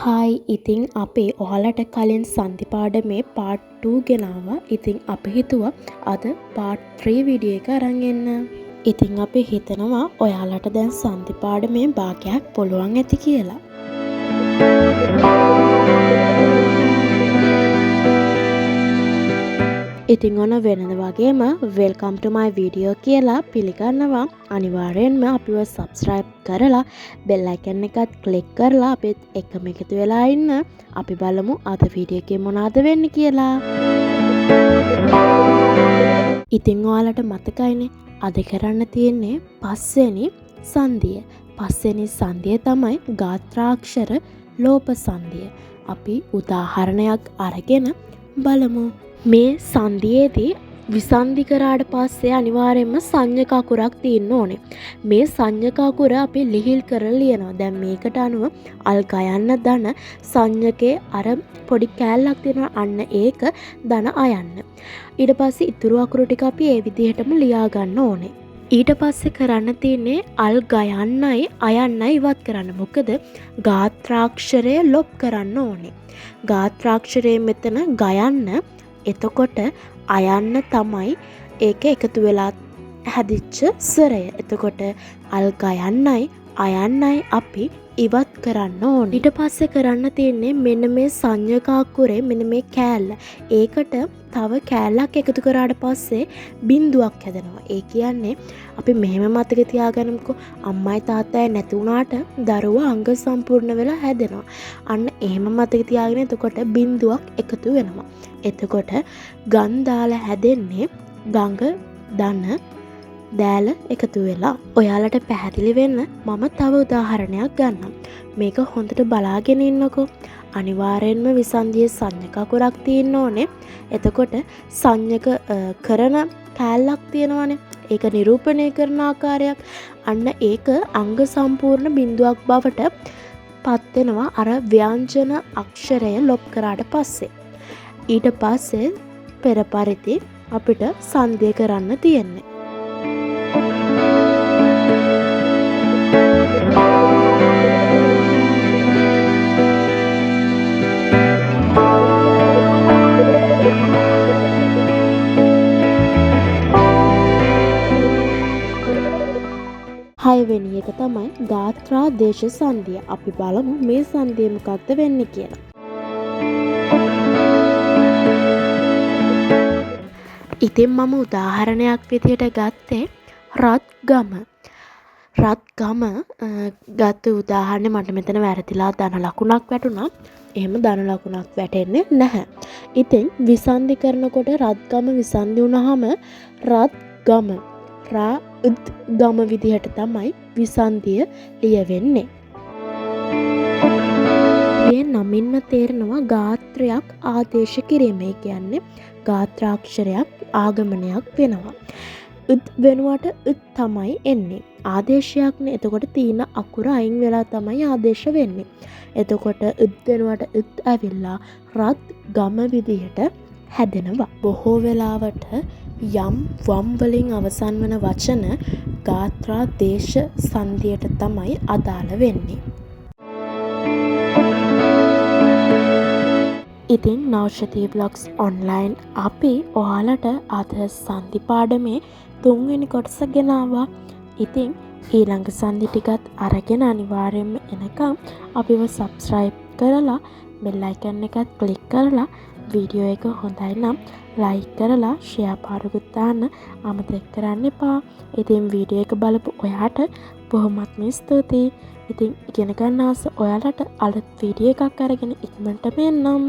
Hi ඉතින් අපි ඔයාලට කලින් සන්ධි පාඩමේ part 2 ගෙනාවා. ඉතින් අපි හිතුවා අද part 3 වීඩියෝ එක අරන් එන්න. ඉතින් අපි හිතනවා ඔයාලට දැන් සන්ධි පාඩමේ භාගයක් පුළුවන් ඇති කියලා. ඉතින් ඔන්න වෙනද වගේම welcome to my video කියලා පිළිගන්නවා. අනිවාර්යෙන්ම අපිව subscribe කරලා bell icon එකත් click කරලා අපිත් එක්කම එකතු වෙලා ඉන්න. අපි බලමු අද වීඩියෝ එකේ මොනවද වෙන්නේ කියලා. ඉතින් ඔයාලට මතකයිනේ අද කරන්න තියෙන්නේ පස්වෙනි සංධිය. පස්වෙනි සංධිය තමයි ගාත්‍රාක්ෂර ලෝප සංධිය. අපි උදාහරණයක් අරගෙන බලමු. මේ සංධියේදී විසන්ධි කරාට පස්සේ අනිවාර්යයෙන්ම සංඥක අකුරක් තියෙන්න ඕනේ. මේ සංඥක අකුර අපි ලිහිල් කරලා ලියනවා. දැන් මේකට අනුව අල් ගයන්න ධන සංඥකේ අර පොඩි කෑල්ලක් තියෙනවා. අන්න ඒක ධන අයන්න. ඊට පස්සේ ඉතුරු අකුරු ටික අපි ඒ විදිහටම ලියා ගන්න ඕනේ. ඊට පස්සේ කරන්න තියෙන්නේ අල් ගයන්නයි අයන්නයි ඉවත් කරන්න. මොකද ගාත්‍රාක්ෂරය ලොප් කරන්න ඕනේ. ගාත්‍රාක්ෂරය මෙතන ගයන්න, එතකොට අයන්න තමයි ඒක එකතු වෙලා හැදිච්ච ස්වරය. එතකොට අල් ගයන්නයි අයන්නයි අපි ඉවත් කරන්න ඕනේ. ඊට පස්සේ කරන්න තියෙන්නේ මෙන්න මේ සංඥක අකුරේ මෙන්න මේ කෑල්ල. ඒකට තව කෑල්ලක් එකතු කරාට පස්සේ බිඳුවක් හැදෙනවා. ඒ කියන්නේ අපි මෙහෙම මතක තියාගන්නමුකෝ, අම්මයි තාත්තයි නැති වුණාට දරුවා අංග සම්පූර්ණ වෙලා හැදෙනවා. අන්න එහෙම මතක තියාගෙන එතකොට බිඳුවක් එකතු වෙනවා. එතකොට ගන් දාලා හැදෙන්නේ ගඟ ධන දෑල එකතු වෙලා. ඔයාලට පැහැදිලි වෙන්න මම තව උදාහරණයක් ගන්නම්. මේක හොඳට බලාගෙන ඉන්නකෝ. අනිවාර්යෙන්ම විසන්ධියේ සංඥක අකුරක් තියෙන්න ඕනේ. එතකොට සංඥක කරන කෑල්ලක් තියෙනවානේ. ඒක නිරූපණය කරන ආකාරයක්. අන්න ඒක අංග සම්පූර්ණ බිඳුවක් බවට පත් වෙනවා අර ව්‍යංජන අක්ෂරය ලොප් කරාට පස්සේ. ඊට පස්සේ පෙර පරිදි අපිට සංධිය කරන්න තියෙන්නේ. හයවෙනි එක තමයි ගාත්‍රා දේශ සංධිය. අපි බලමු මේ සංධිය මොකක්ද වෙන්නේ කියලා. ඉතින් මම උදාහරණයක් විදියට ගත්තේ රත්ගම. රත්ගම ගත්ත උදාහරණය මට මෙතන වැරදිලා ධන ලකුණක් වැටුණා. එහෙම ධන ලකුණක් වැටෙන්නේ නැහැ. ඉතින් විසන්ධි කරනකොට රත්ගම විසන්ධි වුණාම රත්ගම ගම විදිහට තමයි විසන්ධිය ලියවෙන්නේ. මේ නමින්ම තේරෙනවා ගාත්‍රයක් ආදේශ කිරීම. ඒ කියන්නේ ගාත්‍රාක්ෂරයක් ආගමනයක් වෙනවා. වෙනුවට තමයි එන්නේ. ආදේශයක්නේ. එතකොට තීන අකුර අයින් වෙලා තමයි ආදේශ වෙන්නේ. එතකොට වෙනුවට ඇවිල්ලා රත් ගම විදිහට හැදෙනවා. බොහෝ වෙලාවට යම් වම් වලින් අවසන් වන වචන ගාත්‍රා දේශ සංධියට තමයි අදාළ වෙන්නේ. ඉතින් නෞෂධී බ්ලොග්ස් ඔන්ලයින් අපි ඔයාලට අද සංධි පාඩමේ 3 වෙනි කොටස ගෙනාවා. ඉතින් ඊළඟ සංධි ටිකත් අරගෙන අනිවාර්යයෙන්ම එනකම් අපිව subscribe කරලා bell icon එකත් click කරලා වීඩියෝ එක හොඳයි නම් like කරලා share පාරකුත් දාන්න අමතක කරන්න එපා. ඉතින් වීඩියෝ එක බලපු ඔයාට බොහොමත්ම ස්තුතියි. ඉතින් ඉගෙන ගන්න ආස ඔයාලට අලුත් වීඩියෝ එකක් අරගෙන ඉක්මනටම එන්නම්.